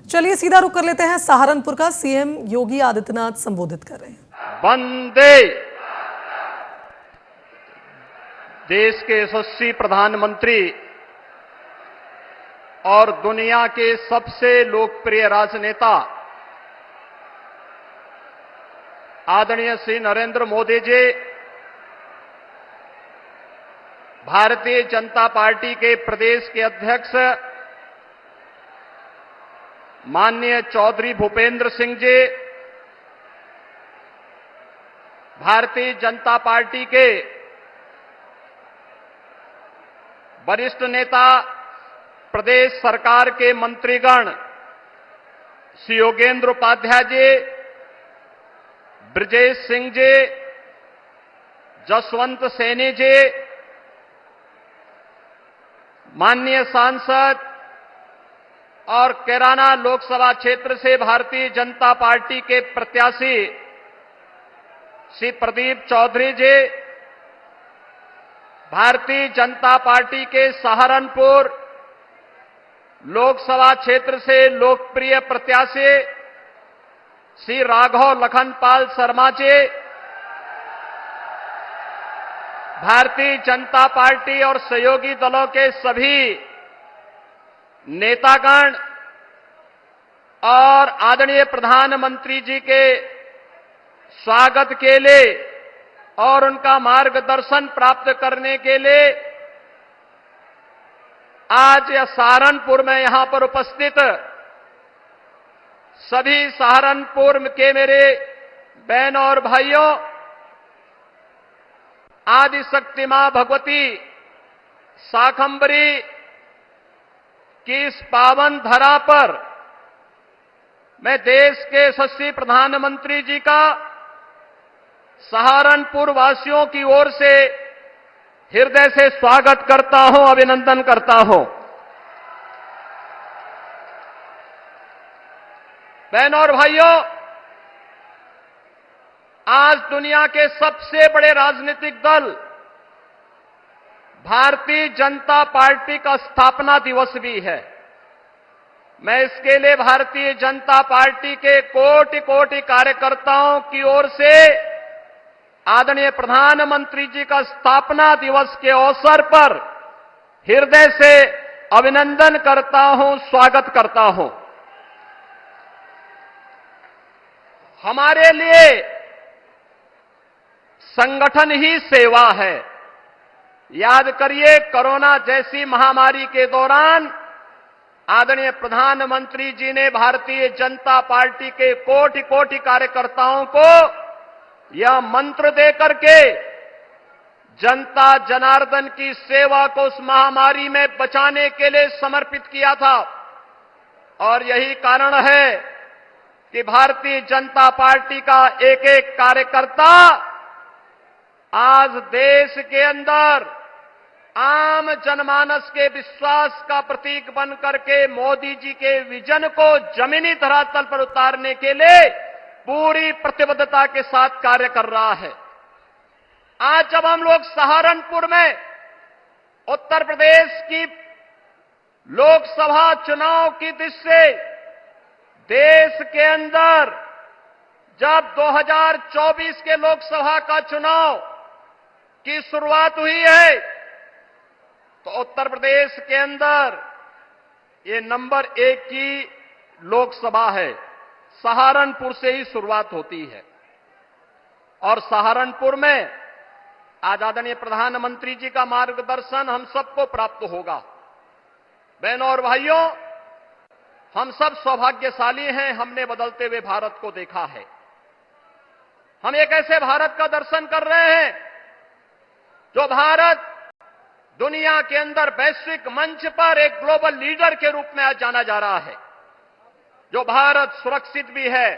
चलिए सीधा रुख कर लेते हैं सहारनपुर का। सीएम योगी आदित्यनाथ संबोधित कर रहे हैं। वंदे देश के यशस्वी प्रधानमंत्री और दुनिया के सबसे लोकप्रिय राजनेता आदरणीय श्री नरेंद्र मोदी जी भारतीय जनता पार्टी के प्रदेश के अध्यक्ष माननीय चौधरी भूपेंद्र सिंह जी, भारतीय जनता पार्टी के वरिष्ठ नेता प्रदेश सरकार के मंत्रीगण श्री योगेंद्र उपाध्याय जी, ब्रजेश सिंह जी, जसवंत सैनी जी, माननीय सांसद और कैराना लोकसभा क्षेत्र से भारतीय जनता पार्टी के प्रत्याशी श्री प्रदीप चौधरी जी, भारतीय जनता पार्टी के सहारनपुर लोकसभा क्षेत्र से लोकप्रिय प्रत्याशी श्री राघव लखनपाल शर्मा जी, भारतीय जनता पार्टी और सहयोगी दलों के सभी नेतागण और आदरणीय प्रधानमंत्री जी के स्वागत के लिए और उनका मार्गदर्शन प्राप्त करने के लिए आज सहारनपुर में यहां पर उपस्थित सभी सहारनपुर के मेरे बहनों और भाइयों, आदि शक्ति मां भगवती शाकंभरी की इस पावन धरा पर मैं देश के यशस्वी प्रधानमंत्री जी का सहारनपुर वासियों की ओर से हृदय से स्वागत करता हूं, अभिनंदन करता हूं। बहनों और भाइयों, आज दुनिया के सबसे बड़े राजनीतिक दल भारतीय जनता पार्टी का स्थापना दिवस भी है। मैं इसके लिए भारतीय जनता पार्टी के कोटि कोटि कार्यकर्ताओं की ओर से आदरणीय प्रधानमंत्री जी का स्थापना दिवस के अवसर पर हृदय से अभिनंदन करता हूं, स्वागत करता हूं। हमारे लिए संगठन ही सेवा है। याद करिए, कोरोना जैसी महामारी के दौरान आदरणीय प्रधानमंत्री जी ने भारतीय जनता पार्टी के कोटि कोटि कार्यकर्ताओं को यह मंत्र देकर के जनता जनार्दन की सेवा को उस महामारी में बचाने के लिए समर्पित किया था। और यही कारण है कि भारतीय जनता पार्टी का एक एक कार्यकर्ता आज देश के अंदर आम जनमानस के विश्वास का प्रतीक बन करके मोदी जी के विजन को जमीनी धरातल पर उतारने के लिए पूरी प्रतिबद्धता के साथ कार्य कर रहा है। आज जब हम लोग सहारनपुर में उत्तर प्रदेश की लोकसभा चुनाव की दृष्टि से देश के अंदर जब 2024 के लोकसभा का चुनाव की शुरुआत हुई है, तो उत्तर प्रदेश के अंदर ये नंबर 1 की लोकसभा है। सहारनपुर से ही शुरुआत होती है और सहारनपुर में आज आदरणीय प्रधानमंत्री जी का मार्गदर्शन हम सबको प्राप्त होगा। बहनों और भाइयों, हम सब सौभाग्यशाली हैं, हमने बदलते हुए भारत को देखा है। हम एक ऐसे भारत का दर्शन कर रहे हैं जो भारत दुनिया के अंदर वैश्विक मंच पर एक ग्लोबल लीडर के रूप में आज जाना जा रहा है। जो भारत सुरक्षित भी है,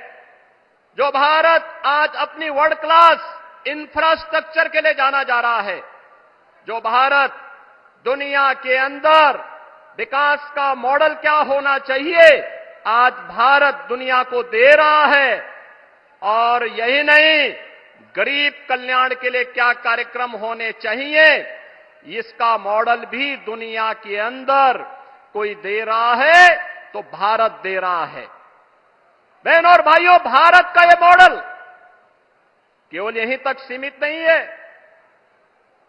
जो भारत आज अपनी वर्ल्ड क्लास इंफ्रास्ट्रक्चर के लिए जाना जा रहा है, जो भारत दुनिया के अंदर विकास का मॉडल क्या होना चाहिए, आज भारत दुनिया को दे रहा है। और यही नहीं, गरीब कल्याण के लिए क्या कार्यक्रम होने चाहिए, इसका मॉडल भी दुनिया के अंदर कोई दे रहा है। तो भारत दे रहा है। बहनों और भाइयों, भारत का यह मॉडल केवल यहीं तक सीमित नहीं है।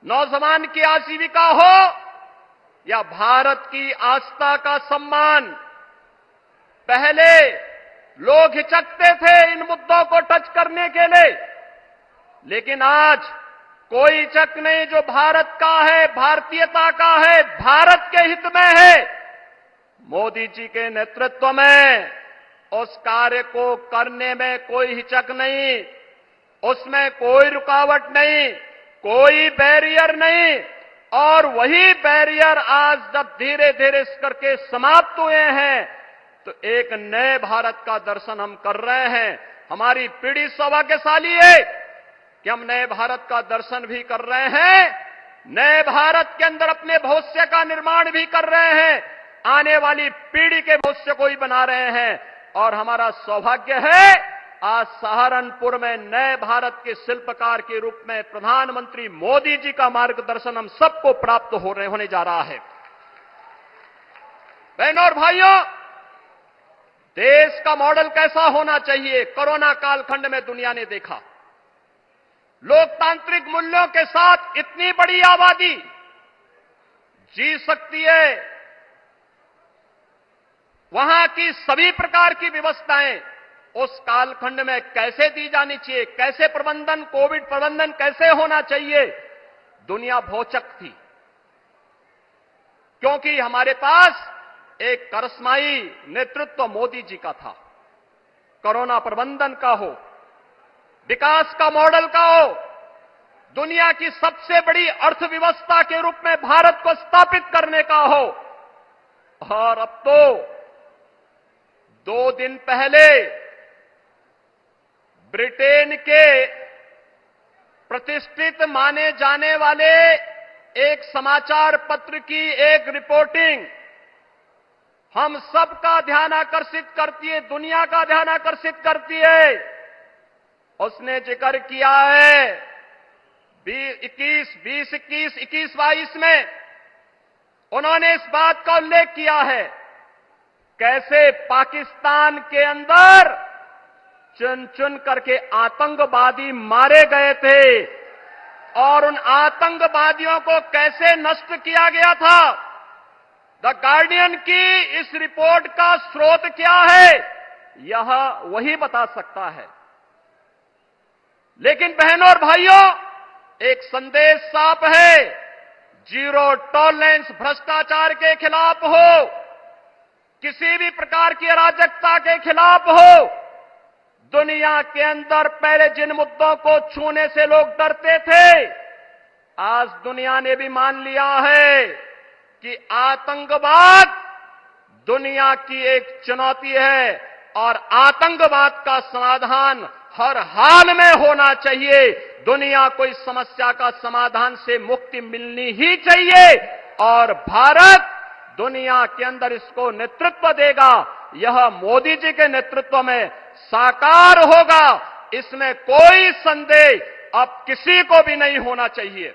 नौजवान की आजीविका हो या भारत की आस्था का सम्मान, पहले लोग हिचकते थे इन मुद्दों को टच करने के लिए, लेकिन आज कोई हिचक नहीं। जो भारत का है, भारतीयता का है, भारत के हित में है, मोदी जी के नेतृत्व में उस कार्य को करने में कोई हिचक नहीं, उसमें कोई रुकावट नहीं, कोई बैरियर नहीं। और वही बैरियर आज जब धीरे धीरे इस करके समाप्त हुए हैं तो एक नए भारत का दर्शन हम कर रहे हैं। हमारी पीढ़ी सौभाग्यशाली है कि हम नए भारत का दर्शन भी कर रहे हैं, नए भारत के अंदर अपने भविष्य का निर्माण भी कर रहे हैं, आने वाली पीढ़ी के भविष्य को ही बना रहे हैं। और हमारा सौभाग्य है आज सहारनपुर में नए भारत के शिल्पकार के रूप में प्रधानमंत्री मोदी जी का मार्गदर्शन हम सबको प्राप्त होने जा रहा है। बहनों और भाइयों, देश का मॉडल कैसा होना चाहिए, कोरोना कालखंड में दुनिया ने देखा। लोकतांत्रिक मूल्यों के साथ इतनी बड़ी आबादी जी सकती है, वहां की सभी प्रकार की व्यवस्थाएं उस कालखंड में कैसे दी जानी चाहिए, कैसे प्रबंधन, कोविड प्रबंधन कैसे होना चाहिए, दुनिया भौचक थी। क्योंकि हमारे पास एक करिश्माई नेतृत्व मोदी जी का था। कोरोना प्रबंधन का हो, विकास का मॉडल का हो, दुनिया की सबसे बड़ी अर्थव्यवस्था के रूप में भारत को स्थापित करने का हो। और अब तो 2 दिन पहले ब्रिटेन के प्रतिष्ठित माने जाने वाले एक समाचार पत्र की एक रिपोर्टिंग हम सबका ध्यान आकर्षित करती है, दुनिया का ध्यान आकर्षित करती है। उसने जिक्र किया है 2021-22 में उन्होंने इस बात का उल्लेख किया है कैसे पाकिस्तान के अंदर चुन चुन करके आतंकवादी मारे गए थे और उन आतंकवादियों को कैसे नष्ट किया गया था। द गार्डियन की इस रिपोर्ट का स्रोत क्या है, यह वही बता सकता है। लेकिन बहनों और भाइयों, एक संदेश साफ है, जीरो टॉलरेंस भ्रष्टाचार के खिलाफ हो, किसी भी प्रकार की अराजकता के खिलाफ हो। दुनिया के अंदर पहले जिन मुद्दों को छूने से लोग डरते थे, आज दुनिया ने भी मान लिया है कि आतंकवाद दुनिया की एक चुनौती है और आतंकवाद का समाधान हर हाल में होना चाहिए। दुनिया को इस समस्या का समाधान से मुक्ति मिलनी ही चाहिए और भारत दुनिया के अंदर इसको नेतृत्व देगा। यह मोदी जी के नेतृत्व में साकार होगा, इसमें कोई संदेह अब किसी को भी नहीं होना चाहिए।